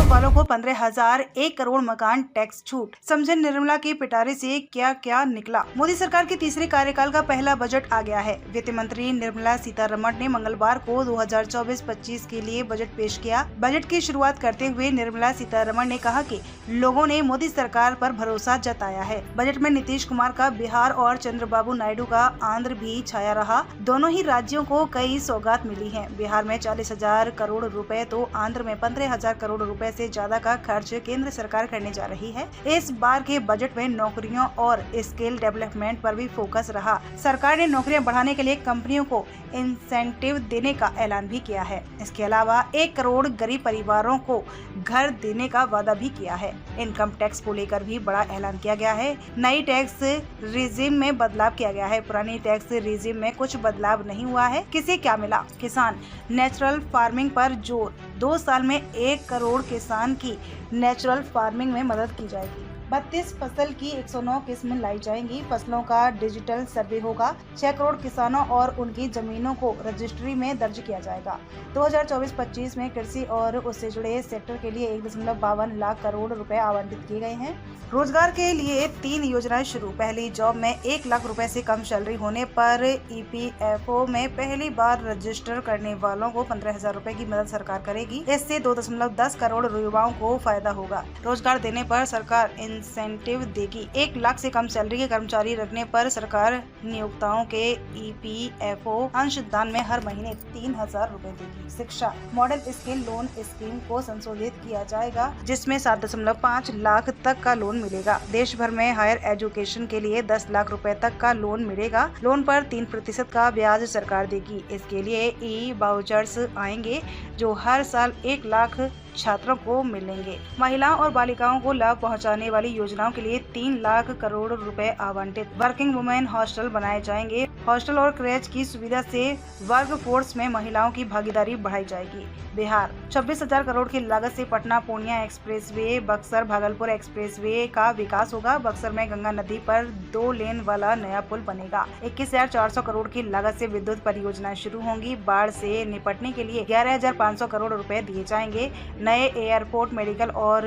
वालों को 15,001 करोड़ मकान टैक्स छूट। समझे निर्मला की पिटारे से क्या क्या निकला। मोदी सरकार के तीसरे कार्यकाल का पहला बजट आ गया है। वित्त मंत्री निर्मला सीतारमण ने मंगलवार को 2024-25 के लिए बजट पेश किया। बजट की शुरुआत करते हुए निर्मला सीतारमण ने कहा कि लोगों ने मोदी सरकार पर भरोसा जताया है। बजट में नीतीश कुमार का बिहार और चंद्रबाबू नायडू का आंध्र भी छाया रहा। दोनों ही राज्यों को कई सौगात मिली है। बिहार में 40,000 करोड़ रुपए तो आंध्र में 15,000 करोड़ रुपए से ज्यादा का खर्च केंद्र सरकार करने जा रही है। इस बार के बजट में नौकरियों और स्किल डेवलपमेंट पर भी फोकस रहा। सरकार ने नौकरियां बढ़ाने के लिए कंपनियों को इंसेंटिव देने का ऐलान भी किया है। इसके अलावा 1 करोड़ गरीब परिवारों को घर देने का वादा भी किया है। इनकम टैक्स को लेकर भी बड़ा ऐलान किया गया है। नई टैक्स रिजिम में बदलाव किया गया है। पुरानी टैक्स रिजिम में कुछ बदलाव नहीं हुआ है। किसे क्या मिला? किसान नेचुरल फार्मिंग पर जोर। 2 साल में 1 करोड़ किसान की नेचुरल फार्मिंग में मदद की जाएगी। 32 फसल की 109 किस्में लाई जाएंगी। फसलों का डिजिटल सर्वे होगा। 6 करोड़ किसानों और उनकी जमीनों को रजिस्ट्री में दर्ज किया जाएगा। 2024-25 में कृषि और उससे जुड़े सेक्टर के लिए 1.52 लाख करोड़ रुपए आवंटित किए गए हैं। रोजगार के लिए 3 योजनाएं शुरू। पहली जॉब में 1 लाख रुपए से कम सैलरी होने पर EPFO में पहली बार रजिस्टर करने वालों को 15,000 रुपए की मदद सरकार करेगी। इससे 2.10 करोड़ युवाओं को फायदा होगा। रोजगार देने पर सरकार इंसेंटिव देगी। 1 लाख से कम सैलरी के कर्मचारी रखने पर सरकार नियोक्ताओं के EPFO अंशदान में हर महीने 3,000 रुपए देगी। शिक्षा मॉडल स्किल लोन स्कीम को संशोधित किया जाएगा, जिसमें 7.5 लाख तक का लोन मिलेगा। देश भर में हायर एजुकेशन के लिए 10 लाख रुपए तक का लोन मिलेगा। लोन पर 3% का ब्याज सरकार देगी। इसके लिए ई-वाउचर्स आएंगे जो हर साल 1 लाख छात्रों को मिलेंगे। महिलाओं और बालिकाओं को लाभ पहुंचाने वाली योजनाओं के लिए 3 लाख करोड़ रुपए आवंटित। वर्किंग वुमेन हॉस्टल बनाए जाएंगे। हॉस्टल और क्रेच की सुविधा से वर्क फोर्स में महिलाओं की भागीदारी बढ़ाई जाएगी। बिहार 26,000 करोड़ की लागत से पटना पूर्णिया एक्सप्रेसवे, बक्सर भागलपुर एक्सप्रेसवे का विकास होगा। बक्सर में गंगा नदी पर 2 लेन वाला नया पुल बनेगा। 21,400 करोड़ की लागत से विद्युत परियोजनाएं शुरू होंगी। बाढ़ से निपटने के लिए 11,500 करोड़ रुपए दिए जाएंगे। नए एयरपोर्ट, मेडिकल और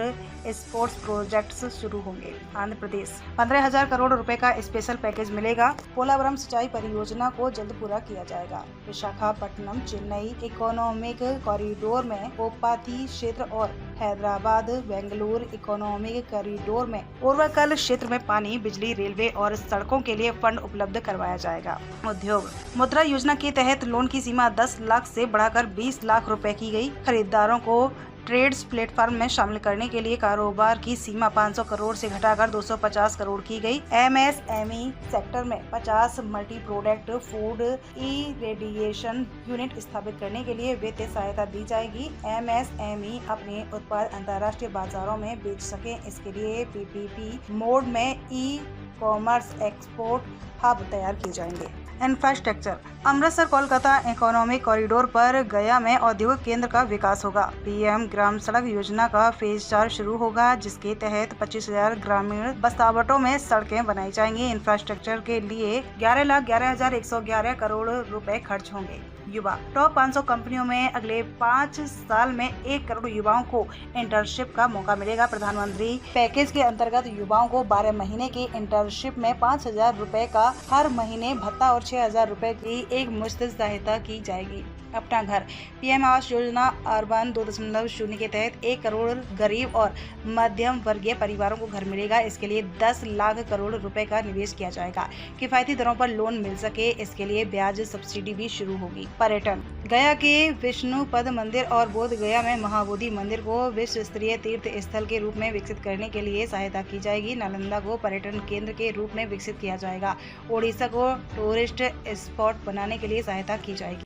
स्पोर्ट्स प्रोजेक्ट्स शुरू होंगे। आंध्र प्रदेश 15,000 करोड़ रुपए का स्पेशल पैकेज मिलेगा। पोलावरम सिंचाई परियोजना को जल्द पूरा किया जाएगा। विशाखापट्टनम चेन्नई इकोनॉमिक कॉरिडोर में पोपाथी क्षेत्र और हैदराबाद बेंगलुरु इकोनॉमिक कॉरिडोर में पूर्वकल क्षेत्र में पानी, बिजली, रेलवे और सड़कों के लिए फंड उपलब्ध करवाया जाएगा। उद्योग मुद्रा योजना के तहत लोन की सीमा 10 लाख से बढ़ाकर 20 लाख रुपए की गई। खरीदारों को ट्रेड्स प्लेटफॉर्म में शामिल करने के लिए कारोबार की सीमा 500 करोड़ से घटाकर 250 करोड़ की गई। MSME सेक्टर में 50 multi product food irradiation unit स्थापित करने के लिए वित्तीय सहायता दी जाएगी। MSME अपने उत्पाद अंतर्राष्ट्रीय बाजारों में बेच सके, इसके लिए PPP मोड में ई-कॉमर्स एक्सपोर्ट हब तैयार किए जाएंगे। Infrastructure Amritsar Kolkata economic corridor पर गया में औद्योगिक केंद्र का विकास होगा। PM ग्राम सड़क योजना का फेज 4 शुरू होगा, जिसके तहत 25,000 ग्रामीण बस्तावटों में सड़कें बनाई जाएंगी। इंफ्रास्ट्रक्चर के लिए 11,11,111 करोड़ रुपए खर्च होंगे। युवा टॉप 500 कंपनियों में अगले 5 साल में 1 करोड़ युवाओं को इंटर्नशिप का मौका मिलेगा। प्रधानमंत्री पैकेज के अंतर्गत युवाओं को 12 महीने की इंटर्नशिप में 5,000 रुपए का हर महीने भत्ता और 6,000 रुपए की एक मुश्त सहायता की जाएगी। अपना घर PM आवास योजना अर्बन 2.0 के तहत 1 करोड़ गरीब और मध्यम वर्गीय परिवारों को घर मिलेगा। इसके लिए 10 लाख करोड़ रुपए का निवेश किया जाएगा। किफायती दरों पर लोन मिल सके, इसके लिए ब्याज सब्सिडी भी शुरू होगी। पर्यटन गया के विष्णुपद मंदिर और बोध गया में महाबोधि मंदिर को विश्व स्तरीय तीर्थ स्थल के रूप में विकसित करने के लिए सहायता की जाएगी। नालंदा को पर्यटन केंद्र के रूप में विकसित किया जाएगा। ओडिशा को टूरिस्ट स्पॉट बनाने के लिए सहायता की जाएगी।